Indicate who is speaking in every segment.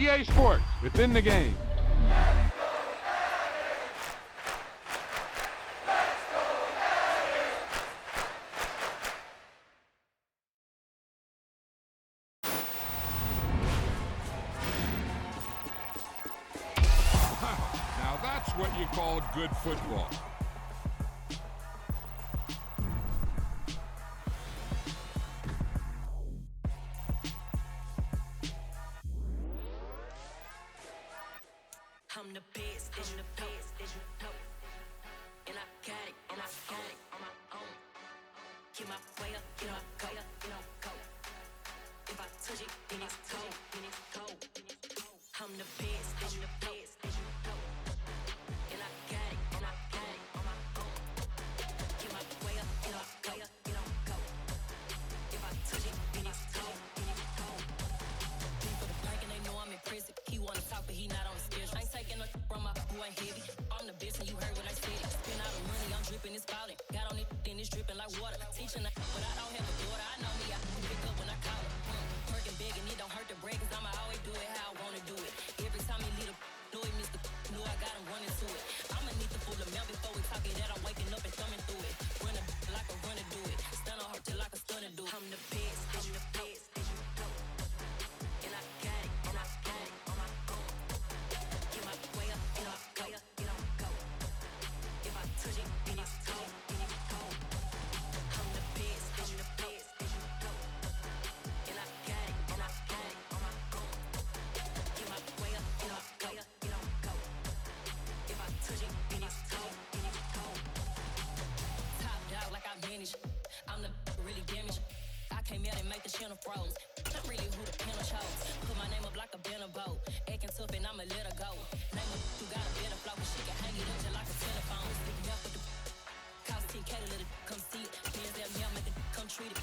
Speaker 1: EA Sports, within the game.
Speaker 2: Now that's what you call good football.
Speaker 3: I'm the best, and the best, and I got it, and I got it on my own. Get my way up, get my go, go. If I touch it, then it's cold, I'm the best, and the best, and I got it, and I got it on my own. Get my way up, get my go, go. If I touch it, then it's cold, People the bank and they know I'm in prison. He wanna talk, but he not on the schedule. I ain't taking no from my who ain't heavy. I'm the best, and you heard what I said. Spend all the money, I'm dripping, it's falling. Got on it, then it's dripping like water. Teaching, but I don't have a daughter. I know me, I can pick up when I call her. Working big, and it don't hurt to break, 'cause I'ma always do it how I wanna do it. Every time he lead a know he missed the know I got him running to it. I'ma need the full amount before we talk it that I'm waking up and thumbing through it. Running like a runner do it. Stun on her till like a stunner do it. I'm the best, and I got it, and I got it on my own. Get my way up, get my go. If I touch it, then it's cold, I'm the best, and I got it, and I got it on my own. Get my way up, get my go. If I touch it, then it's cold, Top dog like I manage. I'm the really damaged. I came out and make the channel froze. I'm really who the panel chose. Put my name up like a banner boat. Acting tough and I'ma let her go. Name her who got a better flow, 'cause she can hang it up just like a telephone. Stick me up with the cost 10K to let it come see it. Hands down now, make it come treat it.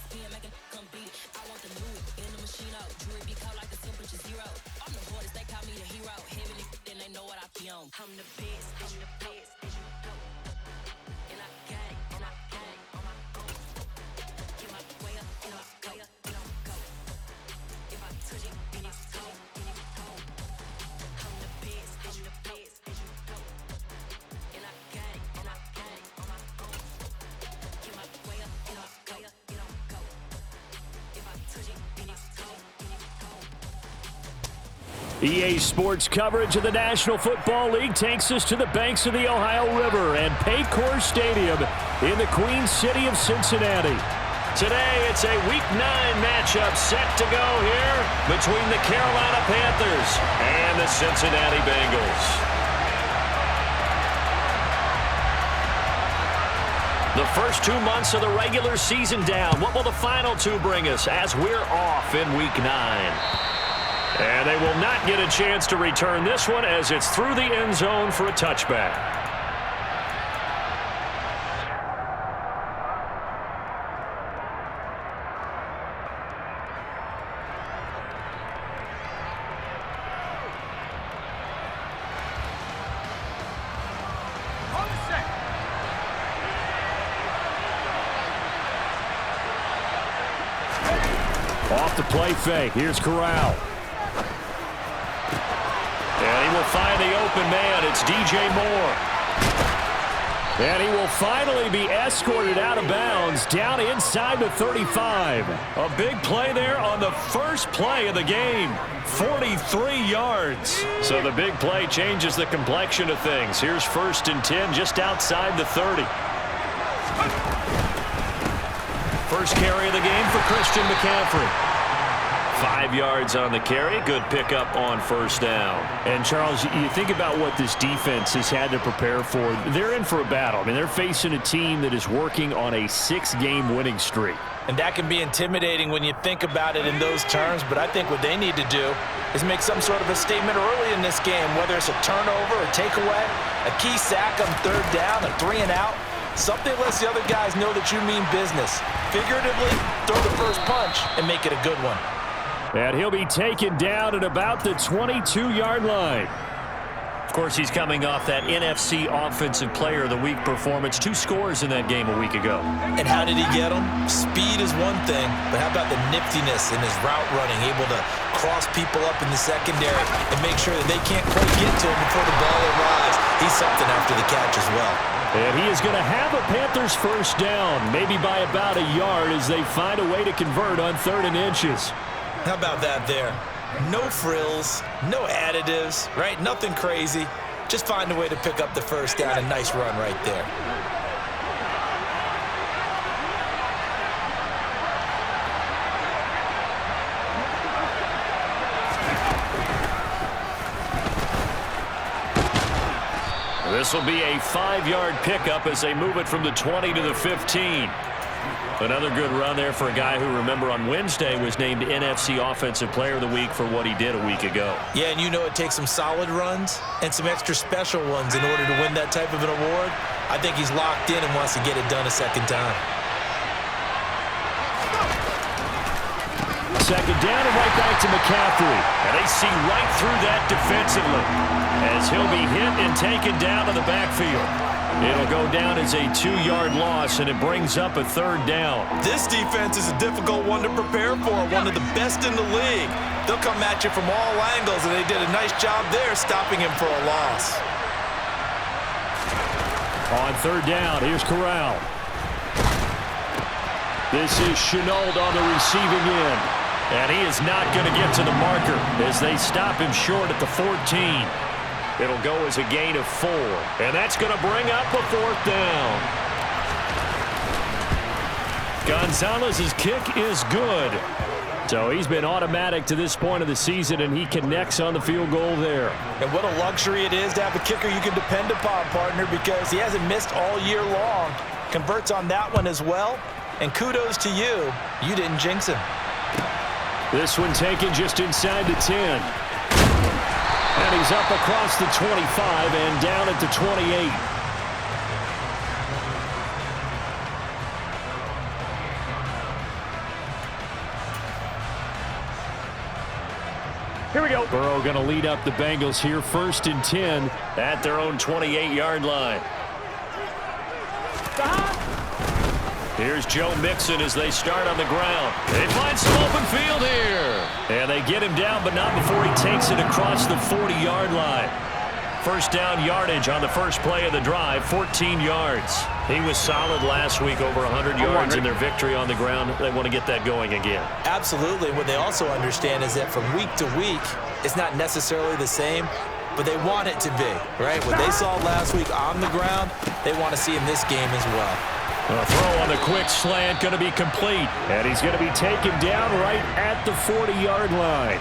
Speaker 3: Spin, make it come beat it. I want the new in the machine out. Jewelry be cold like the temperature zero. I'm the hardest, they call me the hero. Heavenly, then they know what I be on. I'm the best, and I got it, and I got it on my own. Get my way up, and I go. If I touch it, then it's cold, I'm the best, and I got it, and I got it on my own. Get my way up, and I go. If I touch it, then it's cold.
Speaker 4: EA Sports coverage of the National Football League takes us to the banks of the Ohio River and Paycor Stadium in the Queen City of Cincinnati. Today, it's a Week 9 matchup set to go here between the Carolina Panthers and the Cincinnati Bengals. The first 2 months of the regular season down. What will the final two bring us as we're off in Week 9? And they will not get a chance to return this one as it's through the end zone for a touchback. Off the play fake. Here's Corral. And he will find the open man. It's DJ Moore. And he will finally be escorted out of bounds down inside the 35. A big play there on the first play of the game. 43 yards. So the big play changes the complexion of things. Here's 1st and 10 just outside the 30. First carry of the game for Christian McCaffrey. 5 yards on the carry. Good pickup on 1st down. And, Charles, you think about what this defense has had to prepare for. They're in for a battle. I mean, they're facing a team that is working on a 6-game winning streak.
Speaker 5: And that can be intimidating when you think about it in those terms, but I think what they need to do is make some sort of a statement early in this game, whether it's a turnover, a takeaway, a key sack on 3rd down, a 3-and-out. Something lets the other guys know that you mean business. Figuratively, throw the first punch and make it a good one.
Speaker 4: And he'll be taken down at about the 22-yard line. Of course, he's coming off that NFC Offensive Player of the Week performance. 2 scores in that game a week ago.
Speaker 5: And how did he get them? Speed is one thing, but how about the niftiness in his route running, able to cross people up in the secondary and make sure that they can't quite get to him before the ball arrives. He's something after the catch as well.
Speaker 4: And he is going to have a Panthers first down, maybe by about a yard as they find a way to convert on 3rd and inches.
Speaker 5: How about that there? No frills, no additives, right? Nothing crazy. Just find a way to pick up the first down. A nice run right there.
Speaker 4: This will be a 5-yard pickup as they move it from the 20 to the 15. Another good run there for a guy who, remember, on Wednesday was named NFC Offensive Player of the Week for what he did a week ago.
Speaker 5: Yeah, and you know it takes some solid runs and some extra special ones in order to win that type of an award. I think he's locked in and wants to get it done a second time.
Speaker 4: Second down and right back to McCaffrey. And they see right through that defensively as he'll be hit and taken down to the backfield. It'll go down as a 2-yard loss, and it brings up a 3rd down.
Speaker 5: This defense is a difficult one to prepare for, one of the best in the league. They'll come at you from all angles, and they did a nice job there stopping him for a loss.
Speaker 4: On 3rd down, here's Corral. This is Chenault on the receiving end. And he is not going to get to the marker as they stop him short at the 14. It'll go as a gain of 4. And that's going to bring up a 4th down. Gonzalez's kick is good. So he's been automatic to this point of the season, and he connects on the field goal there.
Speaker 5: And what a luxury it is to have a kicker you can depend upon, partner, because he hasn't missed all year long. Converts on that one as well. And kudos to you. You didn't jinx him.
Speaker 4: This one taken just inside the 10. And he's up across the 25 and down at the 28. Here we go. Burrow going to lead up the Bengals here, 1st and 10 at their own 28-yard line. Here's Joe Mixon as they start on the ground. They find some open field here. And they get him down, but not before he takes it across the 40-yard line. First down yardage on the first play of the drive, 14 yards. He was solid last week, over 100 yards in their victory on the ground. They want to get that going again.
Speaker 5: Absolutely. What they also understand is that from week to week, it's not necessarily the same, but they want it to be, right? What they saw last week on the ground, they want to see in this game as well.
Speaker 4: A throw on the quick slant going to be complete. And he's going to be taken down right at the 40-yard line.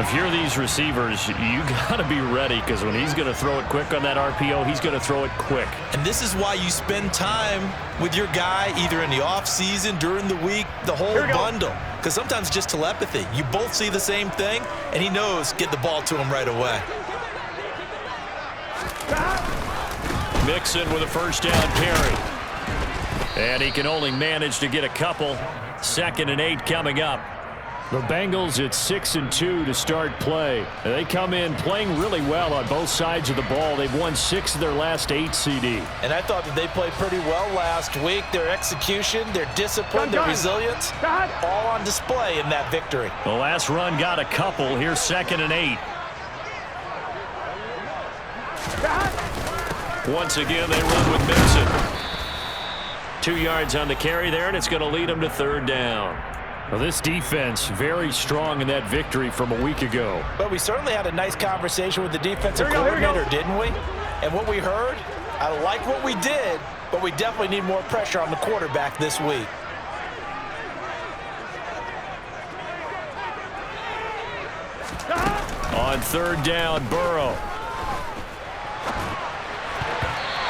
Speaker 4: If you're these receivers, you got to be ready, because when he's going to throw it quick on that RPO, he's going to throw it quick.
Speaker 5: And this is why you spend time with your guy either in the offseason, during the week, the whole bundle. Because sometimes just telepathy. You both see the same thing, and he knows get the ball to him right away.
Speaker 4: Mixon with a first down carry. And he can only manage to get a couple. 2nd and 8 coming up. The Bengals at 6 and 2 to start play. They come in playing really well on both sides of the ball. They've won 6 of their last 8 CD.
Speaker 5: And I thought that they played pretty well last week. Their execution, their discipline, their resilience, all on display in that victory.
Speaker 4: The last run got a couple. Here's 2nd and 8. Once again, they run with Mixon. 2 yards on the carry there, and it's going to lead them to 3rd down. Well, this defense very strong in that victory from a week ago.
Speaker 5: But we certainly had a nice conversation with the defensive coordinator, didn't we? And what we heard, I like what we did, but we definitely need more pressure on the quarterback this week.
Speaker 4: On 3rd down, Burrow.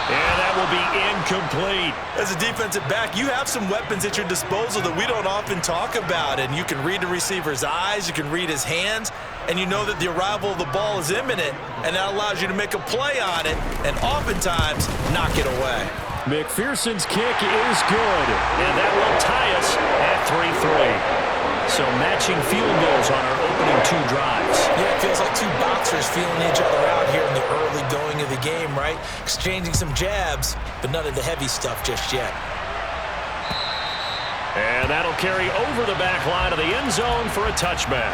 Speaker 4: And that will be incomplete.
Speaker 5: As a defensive back, you have some weapons at your disposal that we don't often talk about. And you can read the receiver's eyes, you can read his hands, and you know that the arrival of the ball is imminent, and that allows you to make a play on it and oftentimes knock it away.
Speaker 4: McPherson's kick is good, and that will tie us at 3-3. So matching field goals on our opening 2 drives.
Speaker 5: Yeah, it feels like 2 boxers feeling each other out here in the early going of the game, right? Exchanging some jabs, but none of the heavy stuff just yet.
Speaker 4: And that'll carry over the back line of the end zone for a touchback.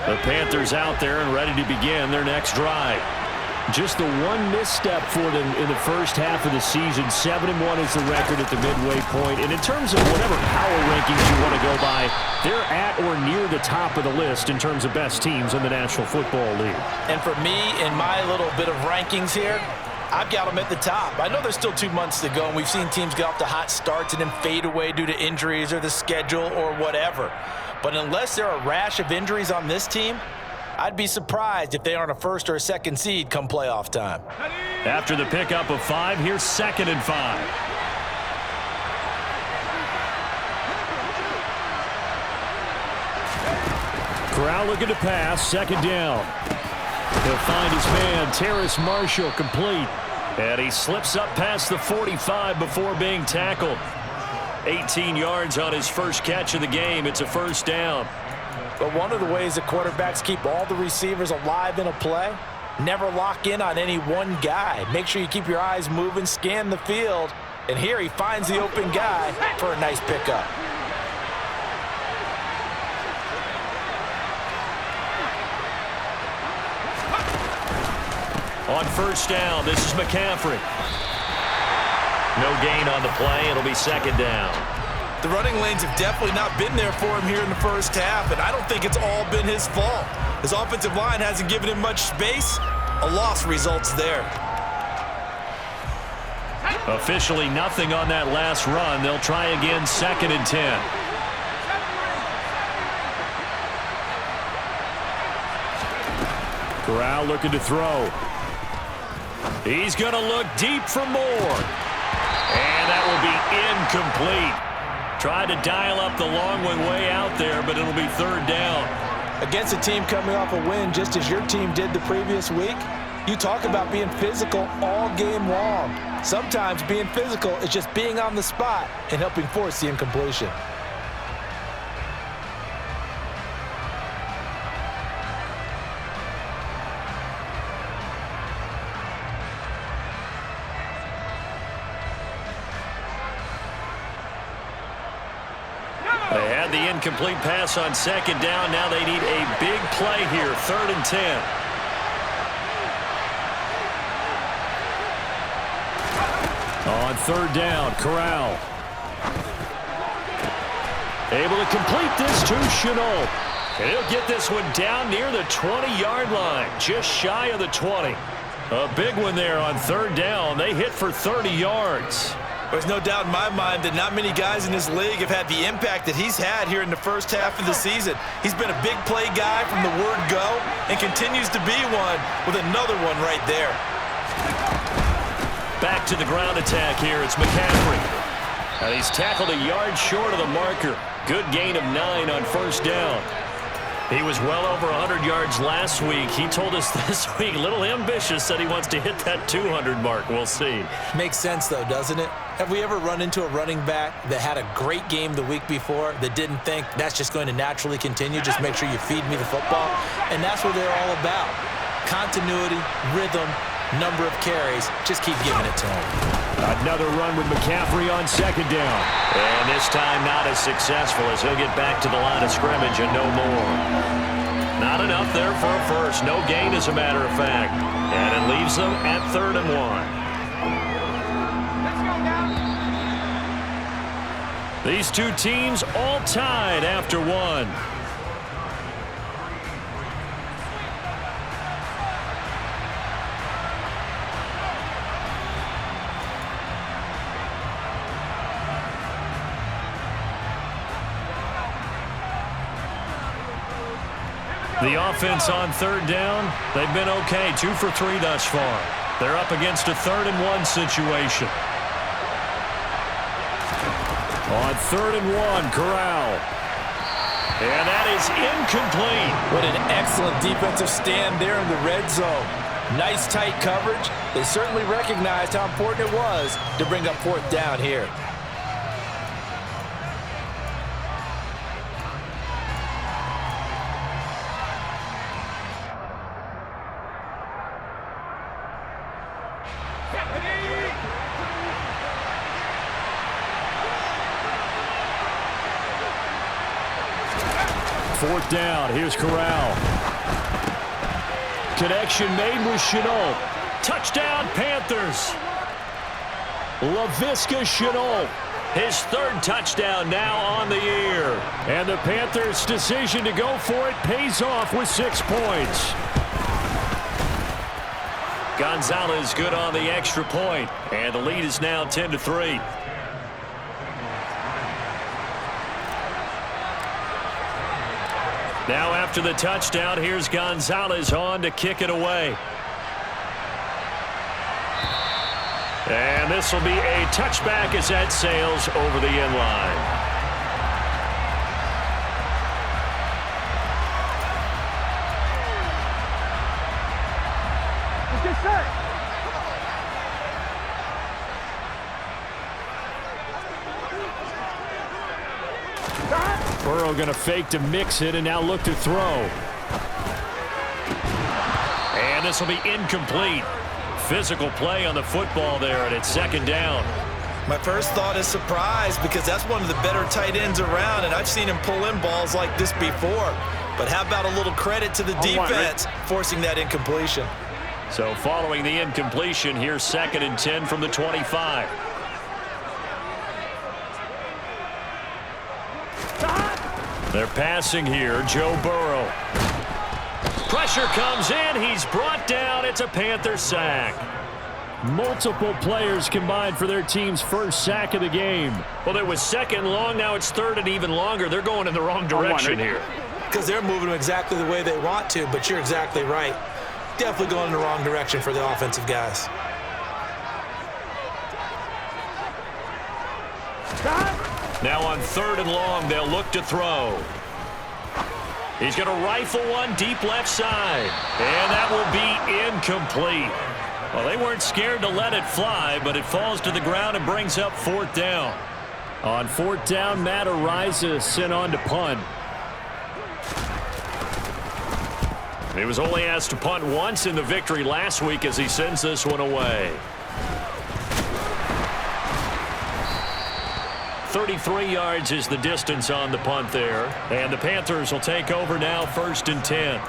Speaker 4: The Panthers out there and ready to begin their next drive. Just the one misstep for them in the first half of the season. 7-1 is the record at the midway point. And in terms of whatever power rankings you want to go by, they're at or near the top of the list in terms of best teams in the National Football League.
Speaker 5: And for me, in my little bit of rankings here, I've got them at the top. I know there's still 2 months to go, and we've seen teams get off to hot starts and then fade away due to injuries or the schedule or whatever. But unless there are a rash of injuries on this team, I'd be surprised if they aren't a first or a second seed come playoff time.
Speaker 4: After the pickup of 5, here's 2nd and 5. Corral looking to pass, 2nd down. He'll find his man, Terrace Marshall, complete. And he slips up past the 45 before being tackled. 18 yards on his first catch of the game. It's a 1st down.
Speaker 5: But one of the ways that quarterbacks keep all the receivers alive in a play, never lock in on any one guy. Make sure you keep your eyes moving, scan the field, and here he finds the open guy for a nice pickup.
Speaker 4: On 1st down, this is McCaffrey. No gain on the play. It'll be 2nd down.
Speaker 5: The running lanes have definitely not been there for him here in the first half, and I don't think it's all been his fault. His offensive line hasn't given him much space. A loss results there.
Speaker 4: Officially nothing on that last run. They'll try again, 2nd and 10. Corral looking to throw. He's going to look deep for more. And that will be incomplete. Tried to dial up the long one way out there, but it'll be 3rd down.
Speaker 5: Against a team coming off a win just as your team did the previous week, you talk about being physical all game long. Sometimes being physical is just being on the spot and helping force the incompletion.
Speaker 4: They had the incomplete pass on 2nd down. Now they need a big play here, 3rd and 10. On 3rd down, Corral. Able to complete this to Chenault. And he'll get this one down near the 20-yard line, just shy of the 20. A big one there on 3rd down. They hit for 30 yards.
Speaker 5: There's no doubt in my mind that not many guys in this league have had the impact that he's had here in the first half of the season. He's been a big play guy from the word go and continues to be one with another one right there.
Speaker 4: Back to the ground attack here. It's McCaffrey. And he's tackled a yard short of the marker. Good gain of 9 on 1st down. He was well over 100 yards last week. He told us this week, a little ambitious, said he wants to hit that 200 mark. We'll see.
Speaker 5: Makes sense, though, doesn't it? Have we ever run into a running back that had a great game the week before that didn't think that's just going to naturally continue? Just make sure you feed me the football. And that's what they're all about. Continuity, rhythm, number of carries. Just keep giving it to him.
Speaker 4: Another run with McCaffrey on 2nd down. And this time not as successful as he'll get back to the line of scrimmage and no more. Not enough there for a first. No gain, as a matter of fact. And it leaves them at 3rd and 1. These two teams all tied after 1. The offense on 3rd down, they've been okay. 2 for 3 thus far. They're up against a 3rd and 1 situation. On 3rd and 1, Corral. And that is incomplete.
Speaker 5: What an excellent defensive stand there in the red zone. Nice tight coverage. They certainly recognized how important it was to bring up 4th down here.
Speaker 4: Fourth down. Here's Corral. Connection made with Chenault. Touchdown, Panthers. Laviska Chenault. His 3rd touchdown now on the year. And the Panthers' decision to go for it pays off with 6 points. Gonzalez good on the extra point. And the lead is now 10-3. Now after the touchdown, here's Gonzalez on to kick it away. And this will be a touchback as that sails over the end line. Burrow going to fake to mix it and now look to throw. And this will be incomplete. Physical play on the football there, and it's 2nd down.
Speaker 5: My first thought is surprise because that's one of the better tight ends around, and I've seen him pull in balls like this before. But how about a little credit to the defense forcing that incompletion?
Speaker 4: So following the incompletion, here's 2nd and 10 from the 25. They're passing here. Joe Burrow. Pressure comes in. He's brought down. It's a Panther sack. Multiple players combined for their team's 1st sack of the game. Well, it was 2nd long. Now it's 3rd and even longer. They're going in the wrong direction here.
Speaker 5: Because they're moving exactly the way they want to, but you're exactly right. Definitely going in the wrong direction for the offensive guys.
Speaker 4: Now on 3rd and long, they'll look to throw. He's going to rifle one deep left side. And that will be incomplete. Well, they weren't scared to let it fly, but it falls to the ground and brings up 4th down. On 4th down, Matt Ariza sent on to punt. He was only asked to punt once in the victory last week as he sends this one away. 33 yards is the distance on the punt there. And the Panthers will take over now, 1st and 10.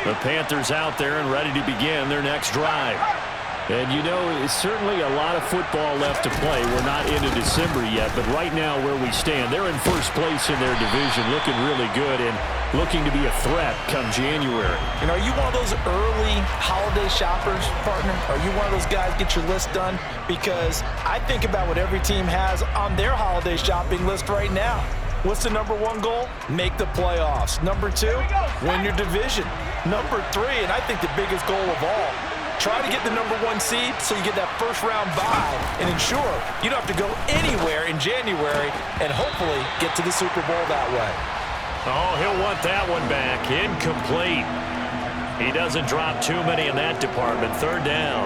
Speaker 4: The Panthers out there and ready to begin their next drive. And you know, it's certainly a lot of football left to play. We're not into December yet, but right now where we stand, they're in 1st place in their division, looking really good and looking to be a threat come January.
Speaker 5: You know, are you one of those early holiday shoppers, partner? Are you one of those guys get your list done? Because I think about what every team has on their holiday shopping list right now. What's the number 1 goal? Make the playoffs. Number 2, win your division. Number 3, and I think the biggest goal of all, try to get the number 1 seed so you get that 1st round bye and ensure you don't have to go anywhere in January and hopefully get to the Super Bowl that way.
Speaker 4: Oh, he'll want that one back. Incomplete. He doesn't drop too many in that department. 3rd down.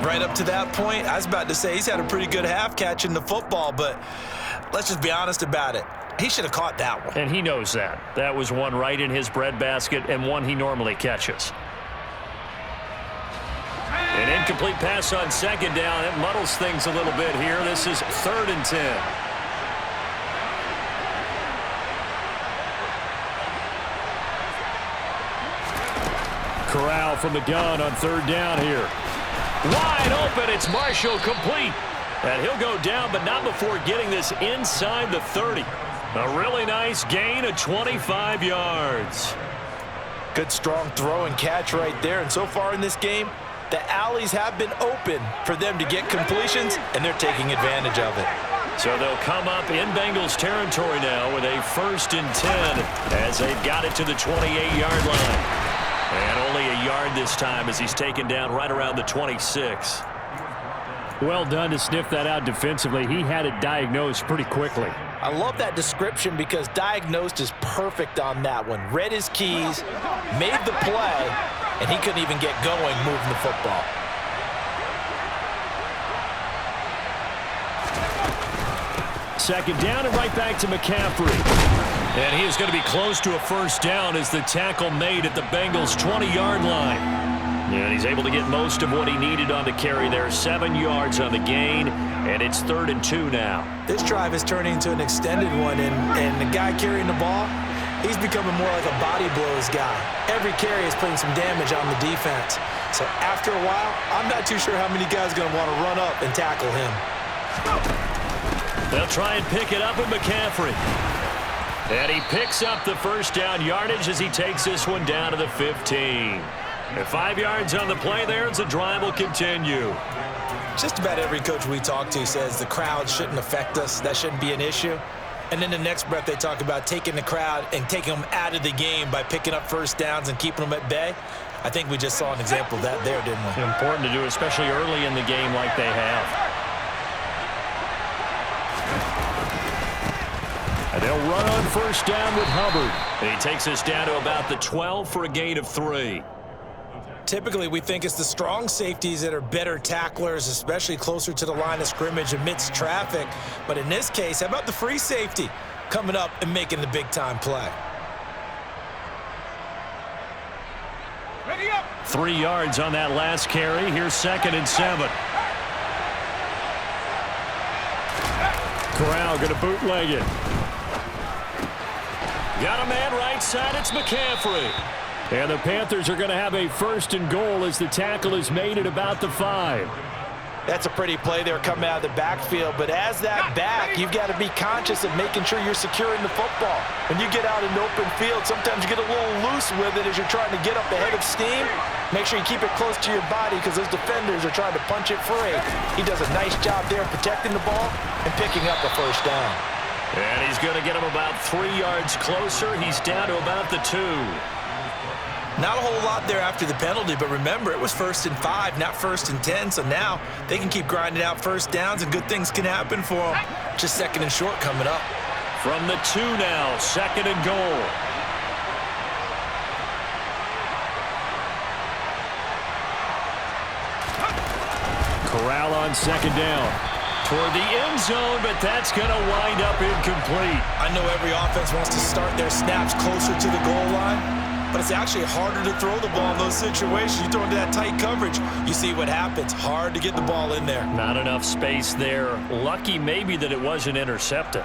Speaker 5: Right up to that point, I was about to say he's had a pretty good half catching the football, but let's just be honest about it. He should have caught that one.
Speaker 4: And he knows that. That was one right in his breadbasket and one he normally catches. An incomplete pass on 2nd down. It muddles things a little bit here. This is 3rd and 10. Corral from the gun on 3rd down here. Wide open. It's Marshall, complete. And he'll go down, but not before getting this inside the 30. A really nice gain of 25 yards.
Speaker 5: Good strong throw and catch right there. And so far in this game, the alleys have been open for them to get completions, and they're taking advantage of it.
Speaker 4: So they'll come up in Bengals territory now with a 1st and 10 as they've got it to the 28-yard line. And only a yard this time as he's taken down right around the 26. Well done to sniff that out defensively. He had it diagnosed pretty quickly.
Speaker 5: I love that description because diagnosed is perfect on that one. Read his keys, made the play, and he couldn't even get going moving the football.
Speaker 4: Second down and right back to McCaffrey. And he is going to be close to a first down as the tackle made at the Bengals' 20-yard line. And he's able to get most of what he needed on the carry there. 7 yards on the gain, and it's 3rd and 2 now.
Speaker 5: This drive is turning into an extended one, and the guy carrying the ball, he's becoming more like a body blows guy. Every carry is putting some damage on the defense. So after a while, I'm not too sure how many guys are going to want to run up and tackle him.
Speaker 4: They'll try and pick it up with McCaffrey. And he picks up the first down yardage as he takes this one down to the 15. And 5 yards on the play there as the drive will continue.
Speaker 5: Just about every coach we talk to says the crowd shouldn't affect us. That shouldn't be an issue. And then the next breath they talk about taking the crowd and taking them out of the game by picking up first downs and keeping them at bay. I think we just saw an example of that there, didn't we?
Speaker 4: Important to do, especially early in the game like they have. And they'll run on first down with Hubbard. And he takes us down to about the 12 for a gain of 3.
Speaker 5: Typically, we think it's the strong safeties that are better tacklers, especially closer to the line of scrimmage amidst traffic. But in this case, how about the free safety coming up and making the big-time play?
Speaker 4: 3 yards on that last carry. Here's 2nd and 7. Corral going to bootleg it. Got a man right side. It's McCaffrey. And the Panthers are going to have a 1st and goal as the tackle is made at about the 5.
Speaker 5: That's a pretty play there coming out of the backfield. But as that back, you've got to be conscious of making sure you're securing the football. When you get out in the open field, sometimes you get a little loose with it as you're trying to get up ahead of steam. Make sure you keep it close to your body because those defenders are trying to punch it free. He does a nice job there protecting the ball and picking up a first down.
Speaker 4: And he's going to get him about 3 yards closer. He's down to about the 2.
Speaker 5: Not a whole lot there after the penalty, but remember, it was 1st and 5, not 1st and 10, so now they can keep grinding out first downs and good things can happen for them. Just 2nd and short coming up.
Speaker 4: From the 2 now, 2nd and goal. Corral on 2nd down. Toward the end zone, but that's going to wind up incomplete.
Speaker 5: I know every offense wants to start their snaps closer to the goal line, but it's actually harder to throw the ball in those situations. You throw into that tight coverage, you see what happens. Hard to get the ball in there.
Speaker 4: Not enough space there. Lucky maybe that it wasn't intercepted.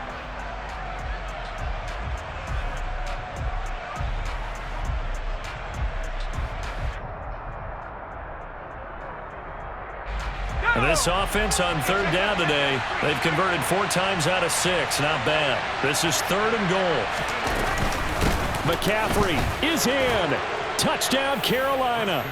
Speaker 4: And this offense on 3rd down today, they've converted 4 times out of 6. Not bad. This is 3rd and goal. McCaffrey is in. Touchdown, Carolina.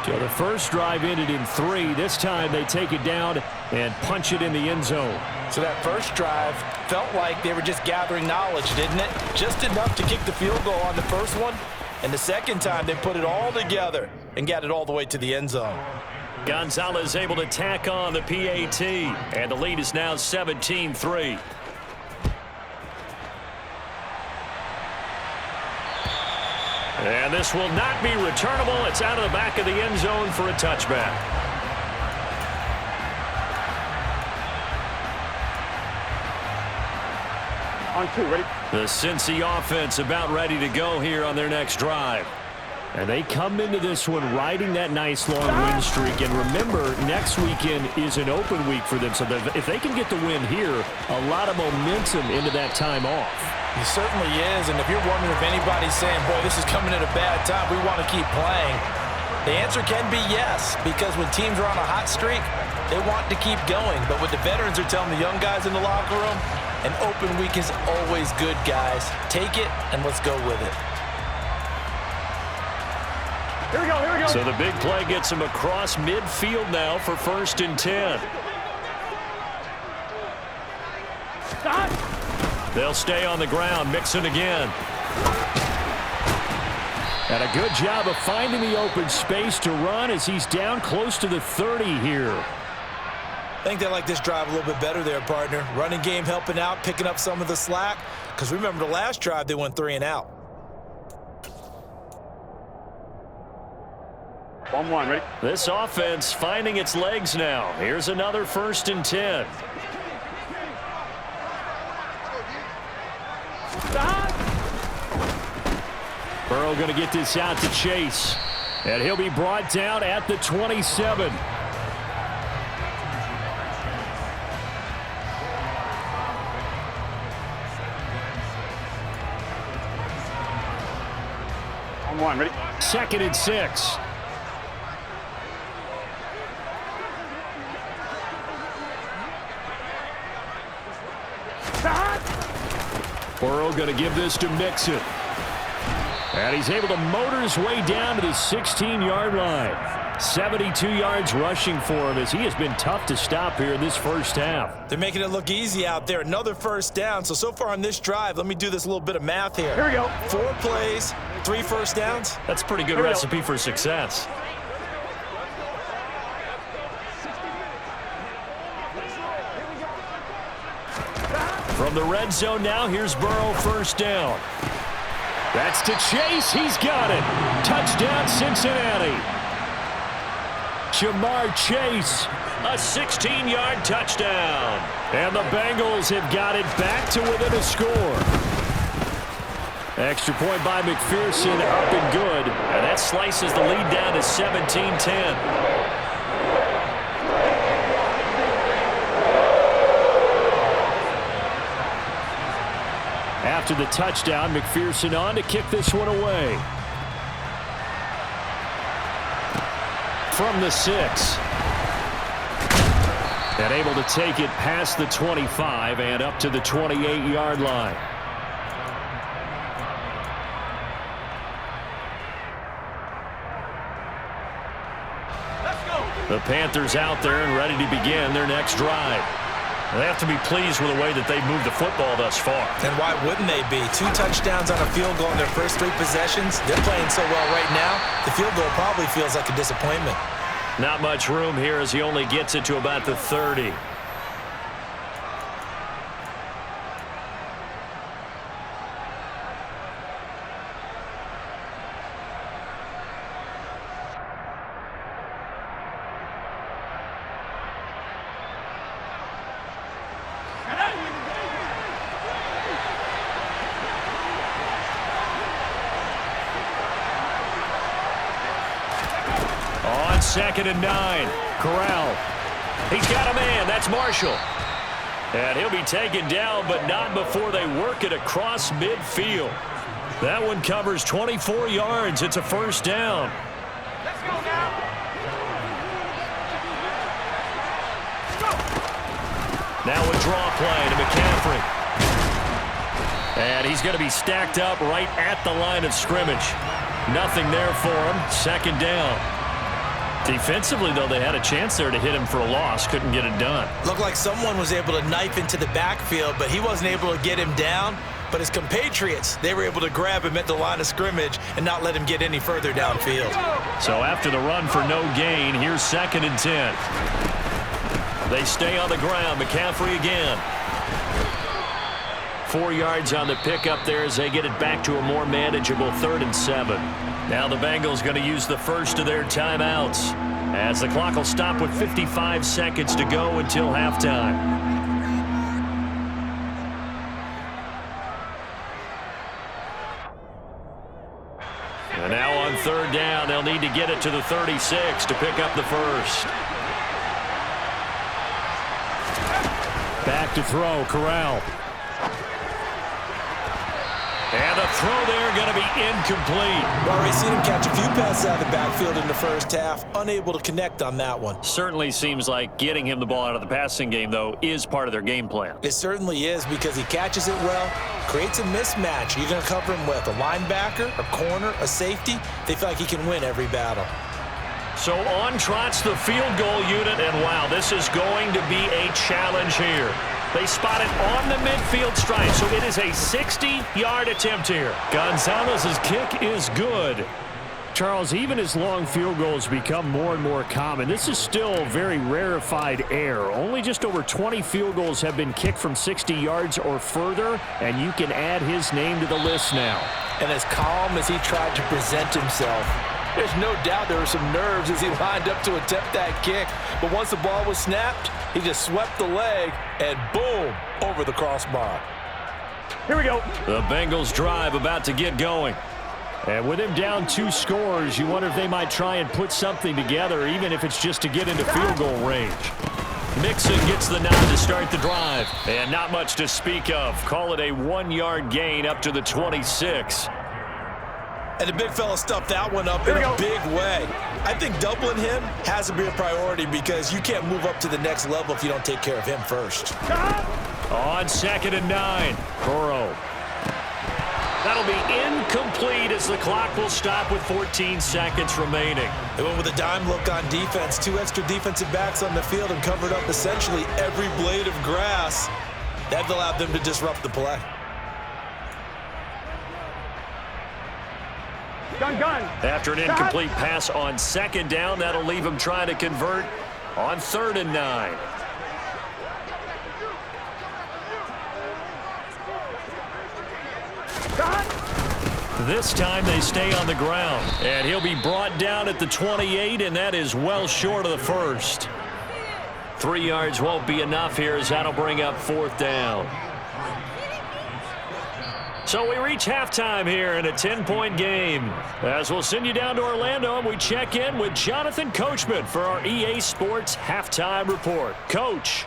Speaker 4: So the first drive ended in 3. This time they take it down and punch it in the end zone.
Speaker 5: So that first drive felt like they were just gathering knowledge, didn't it? Just enough to kick the field goal on the first one. And the second time they put it all together and got it all the way to the end zone.
Speaker 4: Gonzalez able to tack on the PAT, and the lead is now 17-3. And this will not be returnable. It's out of the back of the end zone for a touchback.
Speaker 1: On 2, ready?
Speaker 4: The Cincy offense about ready to go here on their next drive. And they come into this one riding that nice long win streak. And remember, next weekend is an open week for them. So if they can get the win here, a lot of momentum into that time off.
Speaker 5: It certainly is. And if you're wondering if anybody's saying, boy, this is coming at a bad time, we want to keep playing, the answer can be yes. Because when teams are on a hot streak, they want to keep going. But what the veterans are telling the young guys in the locker room, an open week is always good, guys. Take it and let's go with it.
Speaker 1: Here we go, here we go.
Speaker 4: So the big play gets him across midfield now for 1st and 10.
Speaker 1: Stop.
Speaker 4: They'll stay on the ground, mixing again. And a good job of finding the open space to run as he's down close to the 30 here.
Speaker 5: think they like this drive a little bit better there, partner. Running game helping out, picking up some of the slack. Because remember the last drive, they went 3 and out.
Speaker 1: 1-1, ready?
Speaker 4: This offense finding its legs now. Here's another 1st and 10. Burrow going to get this out to Chase. And he'll be brought down at the 27.
Speaker 1: Ready?
Speaker 4: 2nd and 6. Burrow going to give this to Mixon. And he's able to motor his way down to the 16-yard line. 72 yards rushing for him as he has been tough to stop here in this first half.
Speaker 5: They're making it look easy out there. Another 1st down. So far on this drive, let me do this little bit of math here.
Speaker 1: Here we go.
Speaker 5: 4 plays, 3 first downs.
Speaker 4: That's a pretty good recipe for success. From the red zone now, here's Burrow, 1st down. That's to Chase. He's got it. Touchdown, Cincinnati. Jamar Chase, a 16-yard touchdown. And the Bengals have got it back to within a score. Extra point by McPherson, up and good. And that slices the lead down to 17-10. After the touchdown, McPherson on to kick this one away. From the 6. And able to take it past the 25 and up to the 28-yard line. The Panthers out there and ready to begin their next drive. They have to be pleased with the way that they've moved the football thus far.
Speaker 5: And why wouldn't they be? 2 touchdowns on a field goal in their first 3 possessions. They're playing so well right now, the field goal probably feels like a disappointment.
Speaker 4: Not much room here as he only gets it to about the 30. On 2nd and 9, Corral. He's got a man. That's Marshall. And he'll be taken down, but not before they work it across midfield. That one covers 24 yards. It's a 1st down.
Speaker 1: Let's go now.
Speaker 4: Now a draw play to McCaffrey. And he's going to be stacked up right at the line of scrimmage. Nothing there for him. 2nd down. Defensively, though, they had a chance there to hit him for a loss. Couldn't get it done.
Speaker 5: Looked like someone was able to knife into the backfield, but he wasn't able to get him down. But his compatriots, they were able to grab him at the line of scrimmage and not let him get any further downfield.
Speaker 4: So after the run for no gain, here's 2nd and 10. They stay on the ground. McCaffrey again. 4 yards on the pickup there as they get it back to a more manageable 3rd and 7. Now the Bengals going to use the first of their timeouts as the clock will stop with 55 seconds to go until halftime. And now on 3rd down, they'll need to get it to the 36 to pick up the first. Back to throw, Corral. And the throw there going to be incomplete.
Speaker 5: We've already seen him catch a few passes out of the backfield in the first half. Unable to connect on that one.
Speaker 4: Certainly seems like getting him the ball out of the passing game, though, is part of their game plan.
Speaker 5: It certainly is because he catches it well, creates a mismatch. You're going to cover him with a linebacker, a corner, a safety. They feel like he can win every battle.
Speaker 4: So on trots the field goal unit, and wow, this is going to be a challenge here. They spot it on the midfield stripe, so it is a 60-yard attempt here. Gonzalez's kick is good. Charles, even as long field goals become more and more common, this is still very rarefied air. Only just over 20 field goals have been kicked from 60 yards or further, and you can add his name to the list now.
Speaker 5: And as calm as he tried to present himself, there's no doubt there were some nerves as he lined up to attempt that kick. But once the ball was snapped, he just swept the leg and boom, over the crossbar.
Speaker 1: Here we go.
Speaker 4: The Bengals drive about to get going. And with him down 2 scores, you wonder if they might try and put something together, even if it's just to get into field goal range. Mixon gets the nod to start the drive. And not much to speak of. Call it a 1-yard gain up to the 26.
Speaker 5: And the big fella stuffed that one up in a big way. I think doubling him has to be a priority because you can't move up to the next level if you don't take care of him first.
Speaker 4: On 2nd and 9, Burrow. That'll be incomplete as the clock will stop with 14 seconds remaining.
Speaker 5: They went with a dime look on defense. 2 extra defensive backs on the field and covered up essentially every blade of grass. That allowed them to disrupt the play.
Speaker 1: Gun.
Speaker 4: After an incomplete pass on 2nd down, that'll leave him trying to convert on 3rd and 9. This time they stay on the ground, and he'll be brought down at the 28, and that is well short of the first. 3 yards won't be enough here as that'll bring up 4th down. So we reach halftime here in a 10-point game. As we'll send you down to Orlando, and we check in with Jonathan Coachman for our EA Sports Halftime Report. Coach.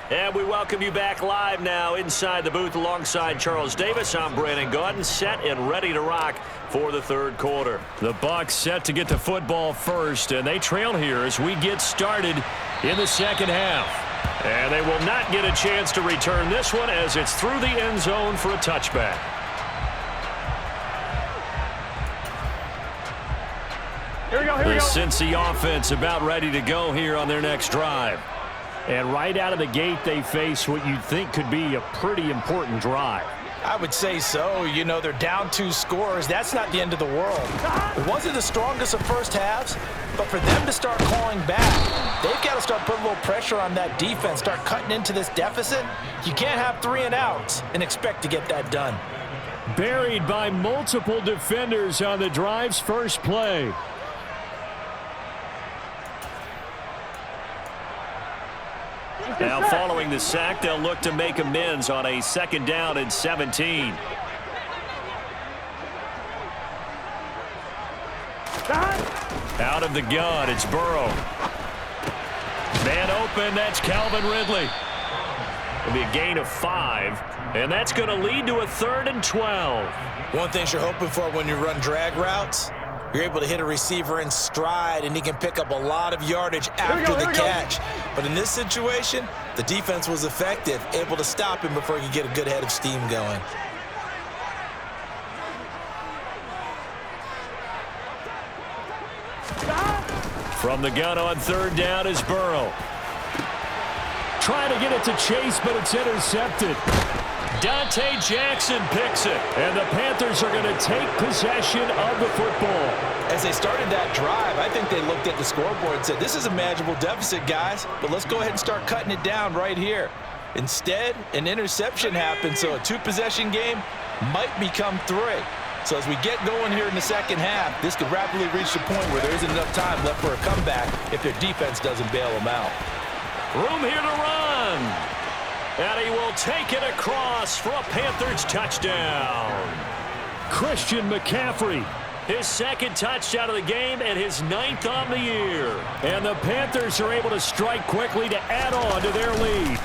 Speaker 4: And we welcome you back live now inside the booth alongside Charles Davis. I'm Brandon Gaudin, set and ready to rock for the 3rd quarter. The Bucs set to get the football first, and they trail here as we get started in the 2nd half. And they will not get a chance to return this one as it's through the end zone for a touchback.
Speaker 1: Here we go.
Speaker 4: The Cincy offense about ready to go here on their next drive. And right out of the gate, they face what you'd think could be a pretty important drive.
Speaker 5: I would say so. You know, they're down 2 scores. That's not the end of the world. It wasn't the strongest of first halves, but for them to start calling back, they've got to start putting a little pressure on that defense, start cutting into this deficit. You can't have 3 and outs and expect to get that done.
Speaker 4: Buried by multiple defenders on the drive's first play. Now following the sack, they'll look to make amends on a 2nd down and 17. Out of the gun, it's Burrow. Man open, that's Calvin Ridley. It'll be a gain of 5, and that's going to lead to a 3rd and 12.
Speaker 5: One thing you're hoping for when you run drag routes, you're able to hit a receiver in stride, and he can pick up a lot of yardage after the catch. But in this situation, the defense was effective, able to stop him before he could get a good head of steam going.
Speaker 4: From the gun on 3rd down is Burrow. Trying to get it to Chase, but it's intercepted. Dante Jackson picks it, and the Panthers are going to take possession of the football.
Speaker 5: As they started that drive, I think they looked at the scoreboard and said, this is a manageable deficit, guys, but let's go ahead and start cutting it down right here. Instead, an interception happened, so a 2-possession game might become 3. So as we get going here in the 2nd half, this could rapidly reach the point where there isn't enough time left for a comeback if their defense doesn't bail them out.
Speaker 4: Room here to run. And he will take it across for a Panthers touchdown. Christian McCaffrey, his 2nd touchdown of the game and his 9th on the year. And the Panthers are able to strike quickly to add on to their lead.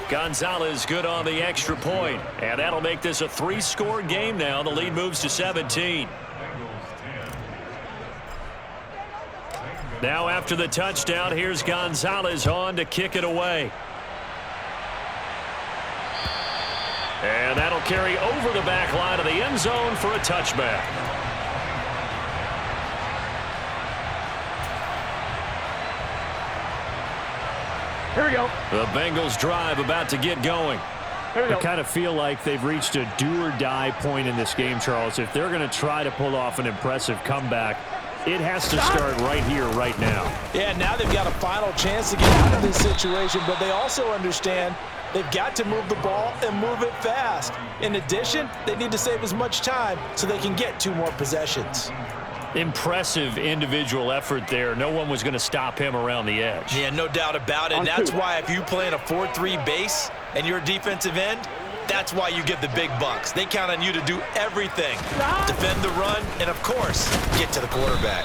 Speaker 4: Gonzalez good on the extra point, and that'll make this a 3-score game now. The lead moves to 17. Now after the touchdown, here's Gonzalez on to kick it away. And that'll carry over the back line of the end zone for a touchback.
Speaker 1: Here we go.
Speaker 4: The Bengals drive about to get going.
Speaker 1: Here we
Speaker 4: I
Speaker 1: go.
Speaker 4: kind of feel like they've reached a do-or-die point in this game, Charles. If they're going to try to pull off an impressive comeback, it has to start right here, right now.
Speaker 5: Yeah, now they've got a final chance to get out of this situation, but they also understand they've got to move the ball and move it fast. In addition, they need to save as much time so they can get 2 more possessions.
Speaker 4: Impressive individual effort there. No one was going to stop him around the edge.
Speaker 5: Yeah, no doubt about it. And that's why if you play in a 4-3 base and you're a defensive end, that's why you get the big bucks. They count on you to do everything. Defend the run and, of course, get to the quarterback.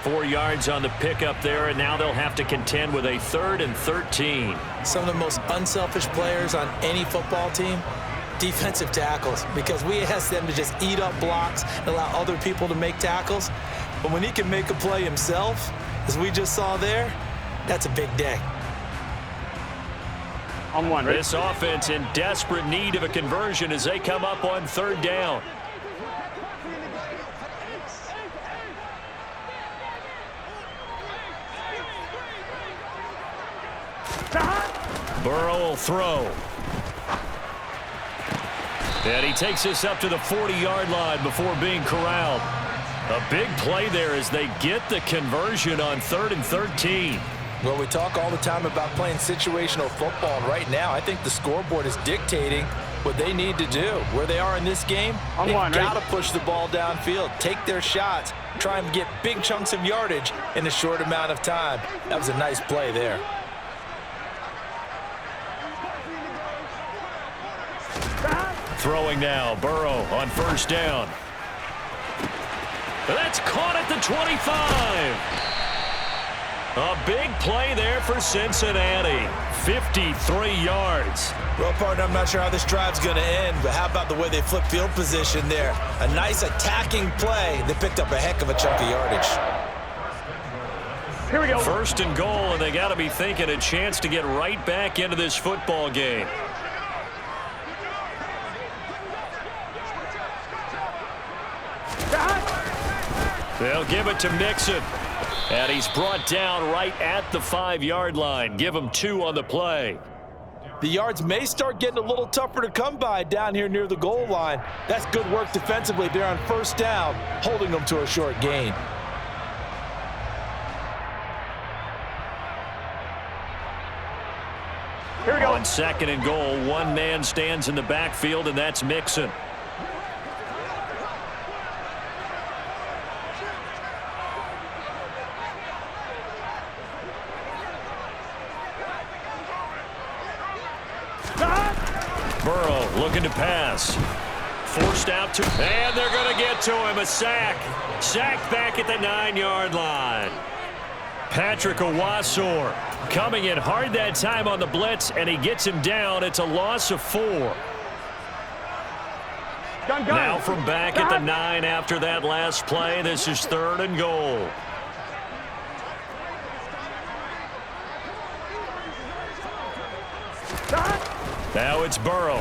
Speaker 4: 4 yards on the pickup there, and now they'll have to contend with a 3rd and 13.
Speaker 5: Some of the most unselfish players on any football team, defensive tackles, because we ask them to just eat up blocks and allow other people to make tackles. But when he can make a play himself, as we just saw there, that's a big day.
Speaker 1: On one, ready?
Speaker 4: This offense in desperate need of a conversion as they come up on 3rd down. Burrow will throw. And he takes this up to the 40-yard line before being corralled. A big play there as they get the conversion on 3rd and 13.
Speaker 5: Well, we talk all the time about playing situational football. Right now, I think the scoreboard is dictating what they need to do. Where they are in this game, they've got to push the ball downfield, take their shots, try and get big chunks of yardage in a short amount of time. That was a nice play there.
Speaker 4: Throwing now, Burrow on 1st down. That's caught at the 25. A big play there for Cincinnati. 53 yards.
Speaker 5: Well, partner, I'm not sure how this drive's going to end, but how about the way they flip field position there? A nice attacking play. They picked up a heck of a chunk of yardage.
Speaker 1: Here we go.
Speaker 4: 1st and goal, and they got to be thinking a chance to get right back into this football game. They'll give it to Mixon. And he's brought down right at the 5-yard line. Give him 2 on the play.
Speaker 5: The yards may start getting a little tougher to come by down here near the goal line. That's good work defensively there on 1st down, holding them to a short gain.
Speaker 1: Here we go.
Speaker 4: On 2nd and goal, 1 man stands in the backfield, and that's Mixon. Burrow looking to pass. Forced out to, and they're going to get to him. A sack. Sacked back at the 9-yard line. Patrick Owasor coming in hard that time on the blitz, and he gets him down. It's a loss of 4. Now from back at the 9 after that last play. This is 3rd and goal. Now it's Burrow.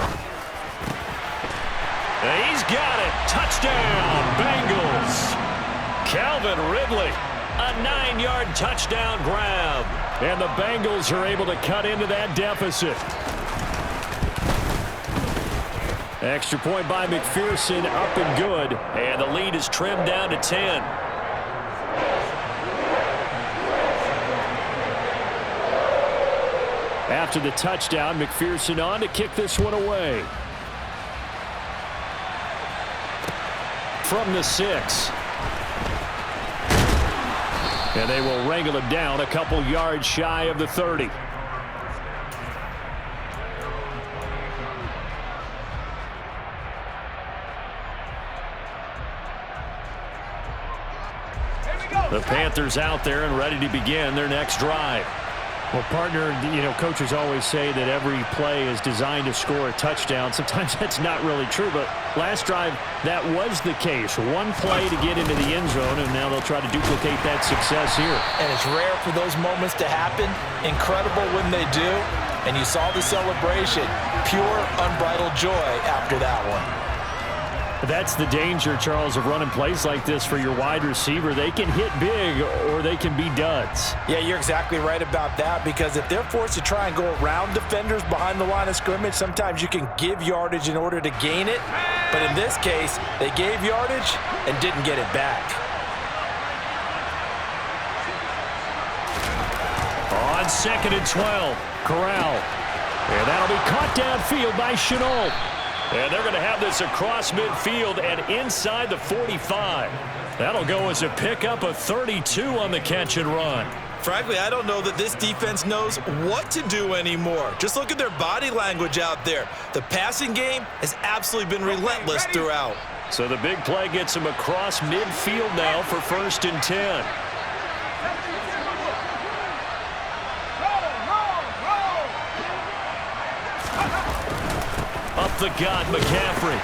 Speaker 4: And he's got it. Touchdown, Bengals. Calvin Ridley, a 9-yard touchdown grab. And the Bengals are able to cut into that deficit. Extra point by McPherson, up and good. And the lead is trimmed down to 10. After the touchdown, McPherson on to kick this one away. From the 6. And they will wrangle him down a couple yards shy of the 30. The Panthers out there and ready to begin their next drive. Well, partner, coaches always say that every play is designed to score a touchdown. Sometimes that's not really true, but last drive, that was the case. One play to get into the end zone, and now they'll try to duplicate that success here.
Speaker 5: And it's rare for those moments to happen. Incredible when they do. And you saw the celebration. Pure, unbridled joy after that one.
Speaker 4: That's the danger, Charles, of running plays like this for your wide receiver. They can hit big or they can be duds.
Speaker 5: Yeah, you're exactly right about that, because if they're forced to try and go around defenders behind the line of scrimmage, sometimes you can give yardage in order to gain it. But in this case, they gave yardage and didn't get it back.
Speaker 4: On 2nd and 12, Corral. And that'll be caught downfield by Shenault. And they're going to have this across midfield and inside the 45. That'll go as a pickup of 32 on the catch and run.
Speaker 5: Frankly, I don't know that this defense knows what to do anymore. Just look at their body language out there. The passing game has absolutely been relentless throughout.
Speaker 4: So the big play gets him across midfield now for 1st and 10. Up the gut, McCaffrey.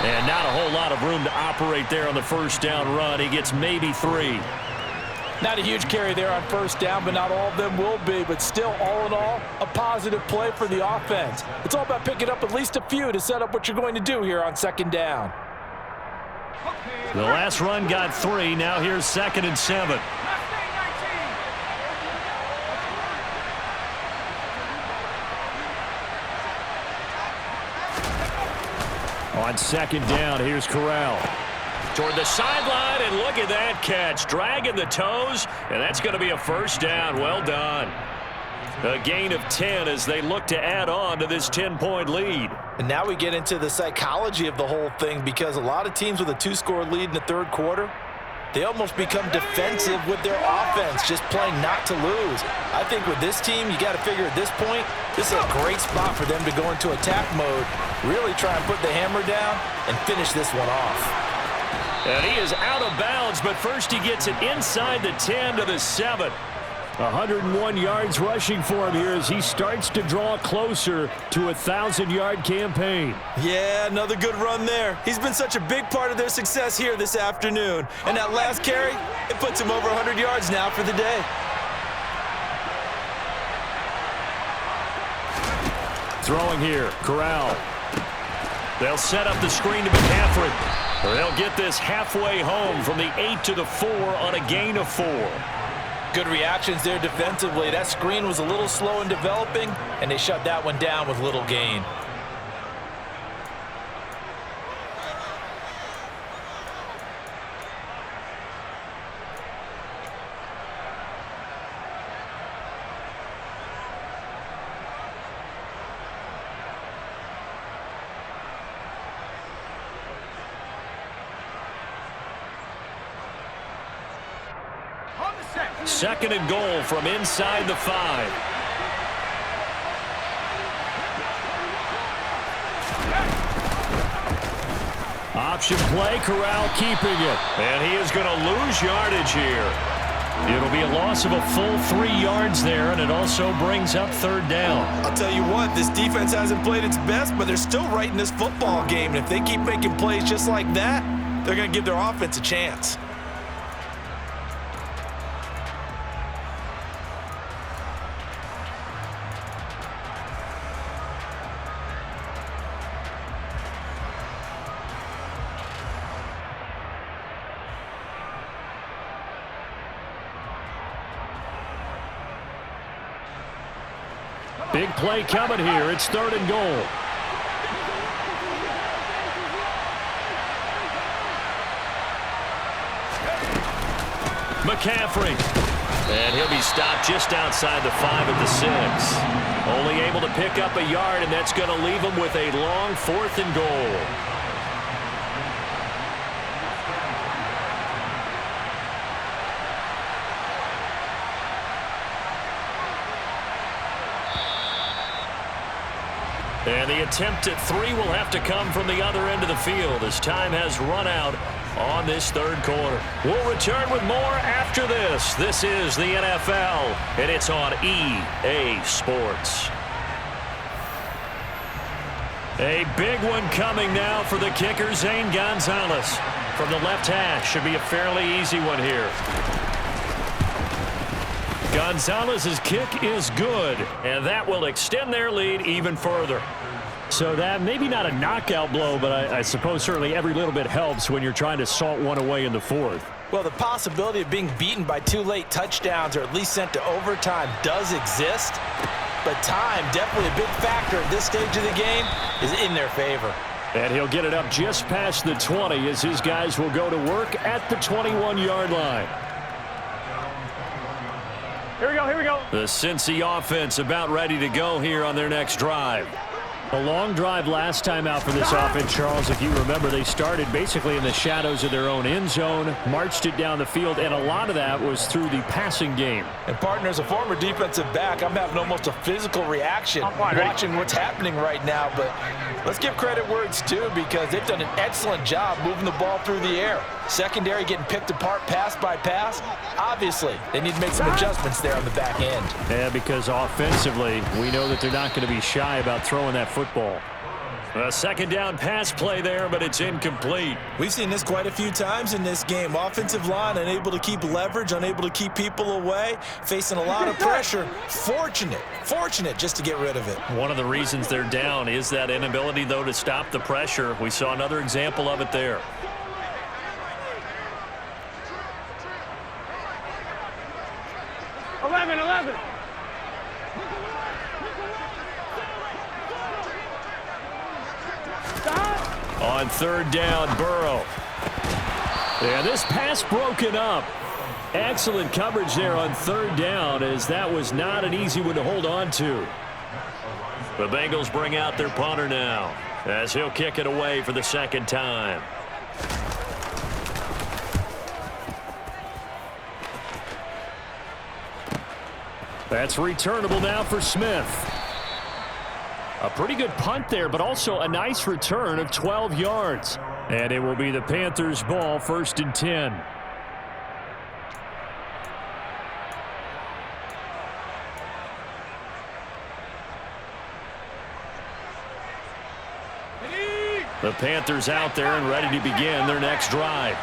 Speaker 4: And not a whole lot of room to operate there on the 1st down run. He gets maybe 3.
Speaker 5: Not a huge carry there on 1st down, but not all of them will be. But still, all in all, a positive play for the offense. It's all about picking up at least a few to set up what you're going to do here on 2nd down.
Speaker 4: The last run got 3. Now here's 2nd and 7. On 2nd down, here's Corral. Toward the sideline, and look at that catch. Dragging the toes, and that's going to be a 1st down. Well done. A gain of 10 as they look to add on to this 10-point lead.
Speaker 5: And now we get into the psychology of the whole thing, because a lot of teams with a 2-score lead in the 3rd quarter, they almost become defensive with their offense, just playing not to lose. I think with this team, you got to figure at this point, this is a great spot for them to go into attack mode, really try and put the hammer down and finish this one off.
Speaker 4: And he is out of bounds, but first he gets it inside the 10 to the 7. 101 yards rushing for him here as he starts to draw closer to a 1,000-yard campaign.
Speaker 5: Yeah, another good run there. He's been such a big part of their success here this afternoon. And that last carry, it puts him over 100 yards now for the day.
Speaker 4: Throwing here, Corral. They'll set up the screen to McCaffrey. They'll get this halfway home from the 8 to the 4 on a gain of 4.
Speaker 5: Good reactions there defensively. That screen was a little slow in developing, and they shut that one down with little gain.
Speaker 4: Second and goal from inside the 5. Option play, Corral keeping it. And he is going to lose yardage here. It'll be a loss of a full 3 yards there, and it also brings up 3rd down.
Speaker 5: I'll tell you what, this defense hasn't played its best, but they're still right in this football game. And if they keep making plays just like that, they're going to give their offense a chance.
Speaker 4: Big play coming here. It's 3rd and goal. McCaffrey. And he'll be stopped just outside the 5 at the 6. Only able to pick up a yard, and that's going to leave him with a long 4th and goal. And the attempt at 3 will have to come from the other end of the field as time has run out on this 3rd quarter. We'll return with more after this. This is the NFL, and it's on EA Sports. A big one coming now for the kicker, Zane Gonzalez. From the left hash, should be a fairly easy one here. Gonzalez's kick is good, and that will extend their lead even further. So that maybe not a knockout blow, but I suppose certainly every little bit helps when you're trying to salt one away in the fourth.
Speaker 5: Well, the possibility of being beaten by 2 late touchdowns or at least sent to overtime does exist, but time, definitely a big factor at this stage of the game, is in their favor.
Speaker 4: And he'll get it up just past the 20 as his guys will go to work at the 21-yard line.
Speaker 1: Here we go, here we go.
Speaker 4: The Cincy offense about ready to go here on their next drive. A long drive last time out for this offense, Charles. If you remember, they started basically in the shadows of their own end zone, marched it down the field, and a lot of that was through the passing game.
Speaker 5: And, partner, as a former defensive back, I'm having almost a physical reaction watching what's happening right now. But let's give credit where it's due because they've done an excellent job moving the ball through the air. Secondary getting picked apart pass by pass. Obviously, they need to make some adjustments there on the back end.
Speaker 4: Yeah, because offensively, we know that they're not going to be shy about throwing that football. A second down pass play there, but it's incomplete.
Speaker 5: We've seen this quite a few times in this game. Offensive line unable to keep leverage, unable to keep people away, facing a lot of pressure. Fortunate just to get rid of it.
Speaker 4: One of the reasons they're down is that inability, though, to stop the pressure. We saw another example of it there. On third down, Burrow. Yeah, this pass broken up. Excellent coverage there on third down, as that was not an easy one to hold on to. The Bengals bring out their punter now, as he'll kick it away for the second time. That's returnable now for Smith. A pretty good punt there, but also a nice return of 12 yards. And it will be the Panthers' ball, 1st and 10. The Panthers out there and ready to begin their next drive.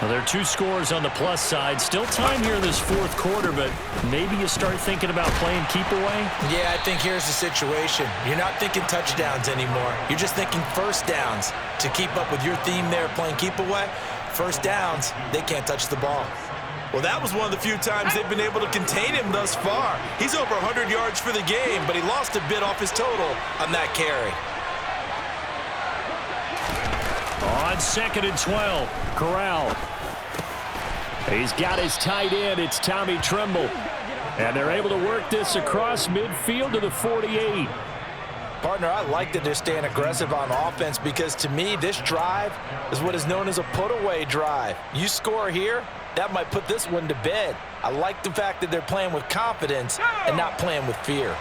Speaker 4: Well, there are 2 scores on the plus side. Still time here in this fourth quarter, but maybe you start thinking about playing keep away?
Speaker 5: Yeah, I think here's the situation. You're not thinking touchdowns anymore. You're just thinking first downs. To keep up with your theme there, playing keep away, first downs, they can't touch the ball. Well, that was one of the few times they've been able to contain him thus far. He's over 100 yards for the game, but he lost a bit off his total on that carry.
Speaker 4: On 2nd and 12, Corral. He's got his tight end. It's Tommy Tremble. And they're able to work this across midfield to the 48.
Speaker 5: Partner, I like that they're staying aggressive on offense because to me, this drive is what is known as a put-away drive. You score here, that might put this one to bed. I like the fact that they're playing with confidence and not playing with fear.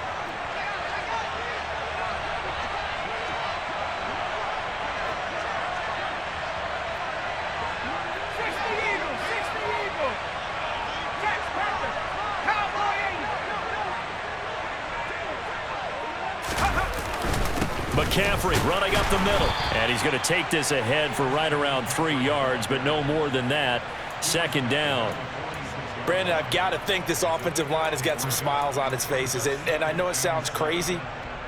Speaker 4: McCaffrey running up the middle. And he's going to take this ahead for right around 3 yards, but no more than that. 2nd down.
Speaker 5: Brandon, I've got to think this offensive line has got some smiles on its faces. And I know it sounds crazy,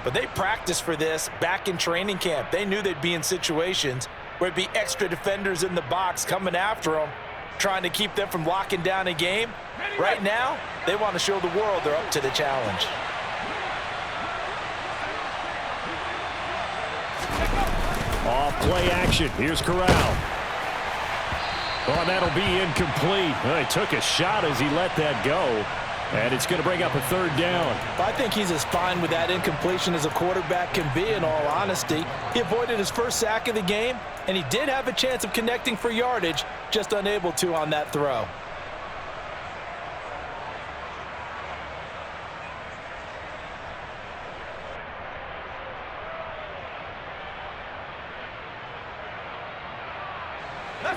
Speaker 5: but they practiced for this back in training camp. They knew they'd be in situations where it'd be extra defenders in the box coming after them, trying to keep them from locking down a game. Right now, they want to show the world they're up to the challenge.
Speaker 4: Off play action. Here's Corral. Oh, and that'll be incomplete. Well, he took a shot as he let that go. And it's going to bring up a 3rd down.
Speaker 5: I think he's as fine with that incompletion as a quarterback can be, in all honesty. He avoided his first sack of the game, and he did have a chance of connecting for yardage, just unable to on that throw.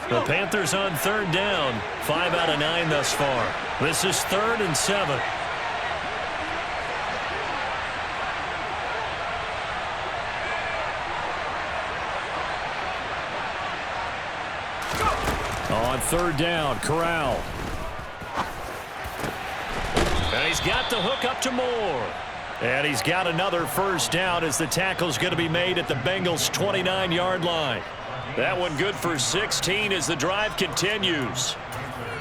Speaker 4: The Panthers on 3rd down. 5 out of 9 thus far. This is 3rd and 7. On 3rd down, Corral. And he's got the hook up to Moore. And he's got another first down as the tackle's going to be made at the Bengals' 29-yard line. That one good for 16 as the drive continues.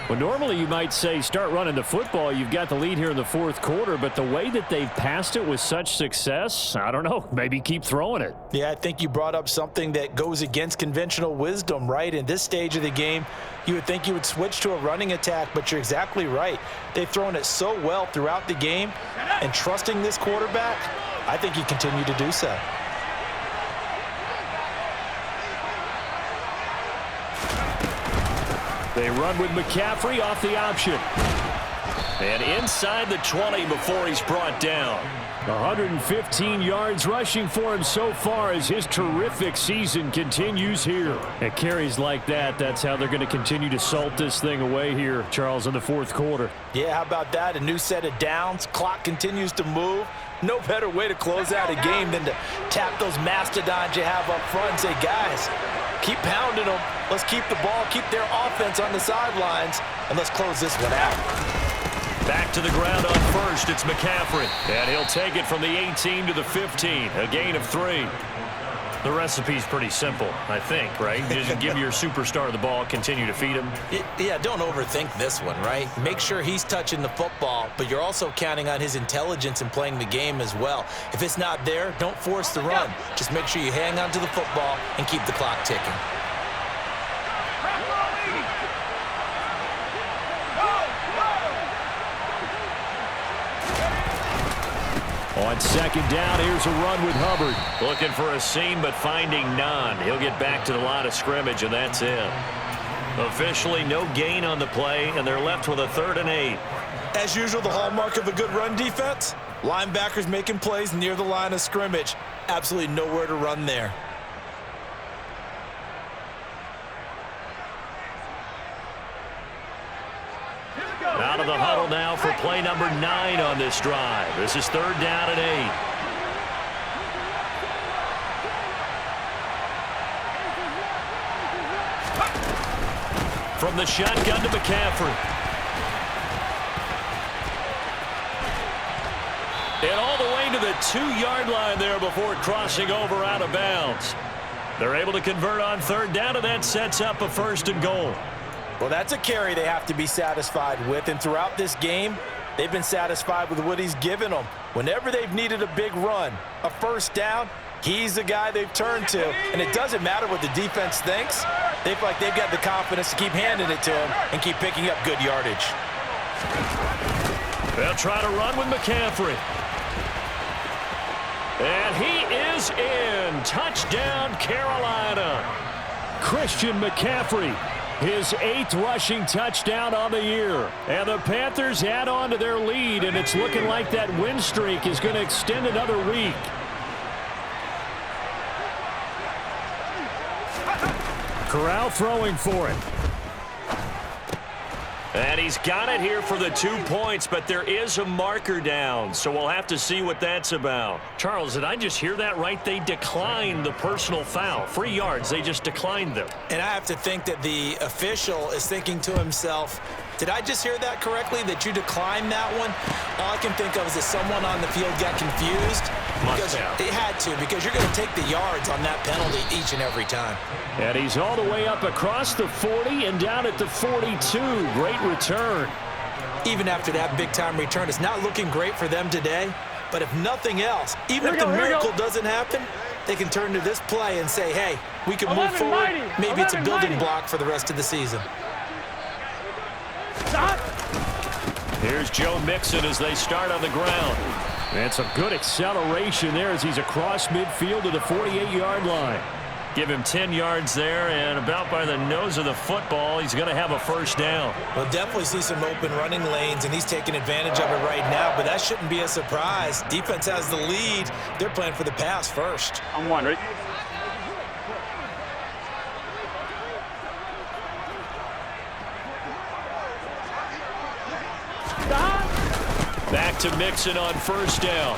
Speaker 4: Well, normally you might say start running the football. You've got the lead here in the fourth quarter, but the way that they've passed it with such success, I don't know, maybe keep throwing it.
Speaker 5: Yeah, I think you brought up something that goes against conventional wisdom, right? In this stage of the game, you would think you would switch to a running attack, but you're exactly right. They've thrown it so well throughout the game, and trusting this quarterback, I think you continue to do so.
Speaker 4: They run with McCaffrey off the option. And inside the 20 before he's brought down. 115 yards rushing for him so far as his terrific season continues here. And carries like that, that's how they're going to continue to salt this thing away here, Charles, in the fourth quarter.
Speaker 5: Yeah, how about that? A new set of downs. Clock continues to move. No better way to close out a game than to tap those mastodons you have up front and say, guys, keep pounding them. Let's keep the ball, keep their offense on the sidelines, and let's close this one out.
Speaker 4: Back to the ground on first, it's McCaffrey. And he'll take it from the 18 to the 15, a gain of 3. The recipe's pretty simple, I think, right? Just give your superstar the ball, continue to feed him.
Speaker 5: Yeah, don't overthink this one, right? Make sure he's touching the football, but you're also counting on his intelligence in playing the game as well. If it's not there, don't force the run. Just make sure you hang on to the football and keep the clock ticking.
Speaker 4: On second down, here's a run with Hubbard. Looking for a seam, but finding none. He'll get back to the line of scrimmage, and that's it. Officially, no gain on the play, and they're left with a 3rd and 8.
Speaker 5: As usual, the hallmark of a good run defense, linebackers making plays near the line of scrimmage. Absolutely nowhere to run there.
Speaker 4: Out of the huddle now for play number 9 on this drive. This is 3rd down and 8. From the shotgun to McCaffrey. And all the way to the 2-yard line there before crossing over out of bounds. They're able to convert on 3rd down, and that sets up a 1st and goal.
Speaker 5: Well, that's a carry they have to be satisfied with, and throughout this game, they've been satisfied with what he's given them. Whenever they've needed a big run, a 1st down, he's the guy they've turned to, and it doesn't matter what the defense thinks. They feel like they've got the confidence to keep handing it to him and keep picking up good yardage.
Speaker 4: They'll try to run with McCaffrey. And he is in. Touchdown, Carolina. Christian McCaffrey. His 8th rushing touchdown on the year. And the Panthers add on to their lead, and it's looking like that win streak is going to extend another week. Corral throwing for it. And he's got it here for the 2 points, but there is a marker down, so we'll have to see what that's about. Charles, did I just hear that right? They declined the personal foul. 3 yards, they just declined them.
Speaker 5: And I have to think that the official is thinking to himself, did I just hear that correctly, that you declined that one? All I can think of is that someone on the field got confused. Because it had to, because you're going to take the yards on that penalty each and every time.
Speaker 4: And he's all the way up across the 40 and down at the 42. Great return.
Speaker 5: Even after that big-time return, it's not looking great for them today. But if nothing else, even if the miracle doesn't happen, they can turn to this play and say, hey, we can move forward. Maybe it's a building block for the rest of the season.
Speaker 4: Here's Joe Mixon as they start on the ground. And some good acceleration there as he's across midfield to the 48-yard line. Give him 10 yards there, and about by the nose of the football, he's going to have a 1st down.
Speaker 5: We'll definitely see some open running lanes, and he's taking advantage of it right now, but that shouldn't be a surprise. Defense has the lead. They're playing for the pass first.
Speaker 1: I'm wondering.
Speaker 4: Back to Mixon on 1st down.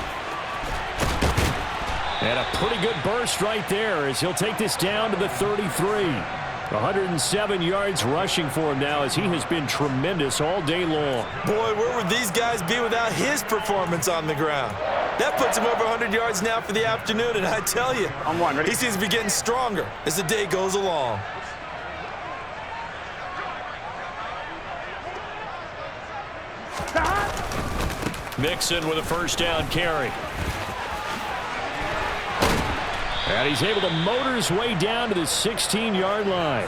Speaker 4: And a pretty good burst right there as he'll take this down to the 33. 107 yards rushing for him now as he has been tremendous all day long.
Speaker 5: Boy, where would these guys be without his performance on the ground? That puts him over 100 yards now for the afternoon, and I tell you,
Speaker 1: I'm one. Ready?
Speaker 5: he seems to be getting stronger as the day goes along.
Speaker 4: Mixon with a first down carry. And he's able to motor his way down to the 16-yard line.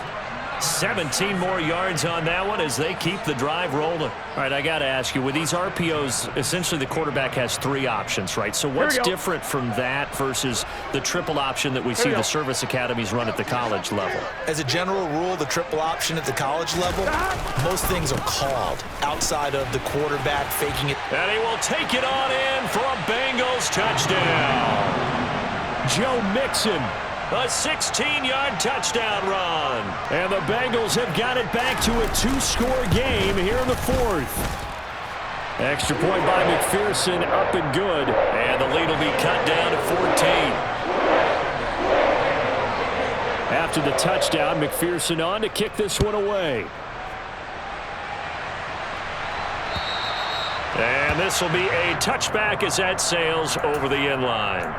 Speaker 4: 17 more yards on that one as they keep the drive rolling. All right, I got to ask you, with these RPOs, essentially the quarterback has 3 options, right? So what's different from that versus the triple option that we see the service academies run at the college level?
Speaker 5: As a general rule, the triple option at the college level, most things are called outside of the quarterback faking it.
Speaker 4: And he will take it on in for a Bengals touchdown. Joe Mixon. A 16-yard touchdown run. And the Bengals have got it back to a 2-score game here in the 4th. Extra point by McPherson, up and good. And the lead will be cut down to 14. After the touchdown, McPherson on to kick this one away. And this will be a touchback as that sails over the end line.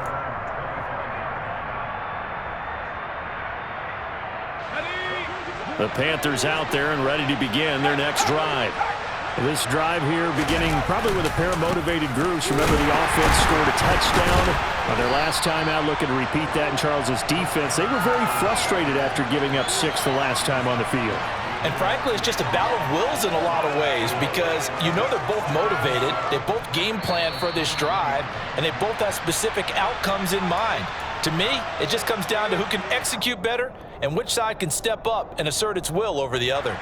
Speaker 4: The Panthers out there and ready to begin their next drive. This drive here beginning probably with a pair of motivated groups. Remember, the offense scored a touchdown on their last time out, looking to repeat that in Charles's defense. They were very frustrated after giving up 6 the last time on the field.
Speaker 5: And frankly, it's just a battle of wills in a lot of ways because you know they're both motivated, they both game plan for this drive, and they both have specific outcomes in mind. To me, it just comes down to who can execute better and which side can step up and assert its will over the other.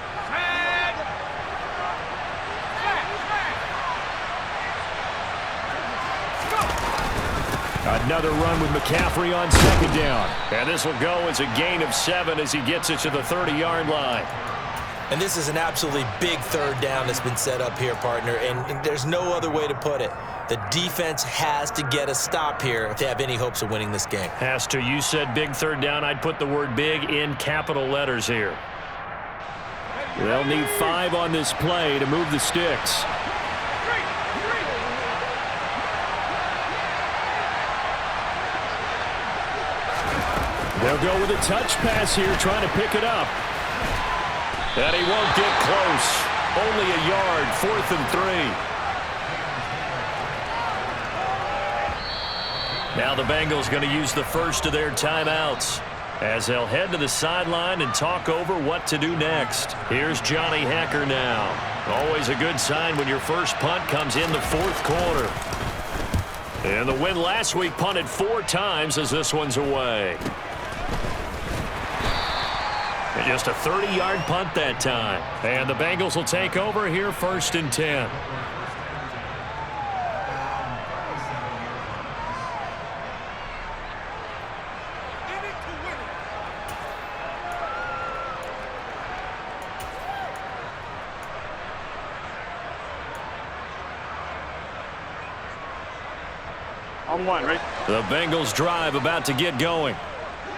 Speaker 4: Another run with McCaffrey on second down. And this will go as a gain of 7 as he gets it to the 30-yard line.
Speaker 5: And this is an absolutely big third down that's been set up here, partner, and there's no other way to put it. The defense has to get a stop here if they have any hopes of winning this game.
Speaker 4: Has to. You said big third down. I'd put the word big in capital letters here. They'll need 5 on this play to move the sticks. They'll go with a touch pass here, trying to pick it up. And he won't get close. Only a yard, 4th and 3. Now the Bengals going to use the first of their timeouts as they'll head to the sideline and talk over what to do next. Here's Johnny Hacker now. Always a good sign when your first punt comes in the 4th quarter. And the win last week punted 4 times as this one's away. And just a 30-yard punt that time. And the Bengals will take over here 1st and 10.
Speaker 1: On 1, right?
Speaker 4: The Bengals drive about to get going.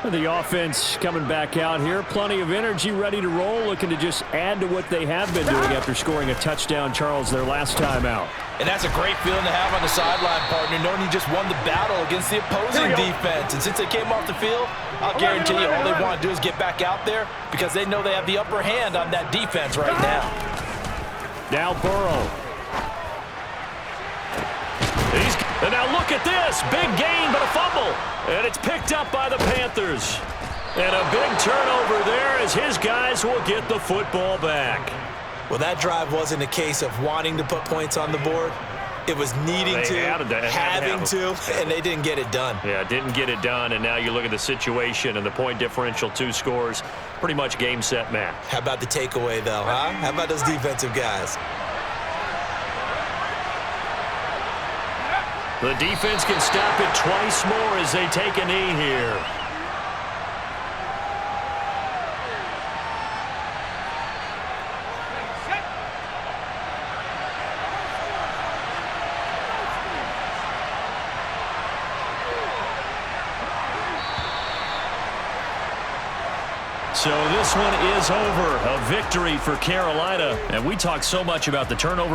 Speaker 4: The offense coming back out here. Plenty of energy, ready to roll, looking to just add to what they have been doing after scoring a touchdown, Charles, their last time out.
Speaker 5: And that's a great feeling to have on the sideline, partner, knowing you just won the battle against the opposing defense. And since they came off the field, I'll guarantee you all they want to do is get back out there because they know they have the upper hand on that defense right now.
Speaker 4: Now Burrow. And now look at this. Big gain, but a fumble. And it's picked up by the Panthers. And a big turnover there as his guys will get the football back.
Speaker 5: Well, that drive wasn't a case of wanting to put points on the board. It was needing to, having to, and they didn't get it done.
Speaker 4: Yeah, didn't get it done, and now you look at the situation and the point differential, 2 scores, pretty much game, set, match.
Speaker 5: How about the takeaway, though, huh? How about those defensive guys?
Speaker 4: The defense can stop it twice more as they take a knee here. So this one is over. A victory for Carolina. And we talked so much about the turnover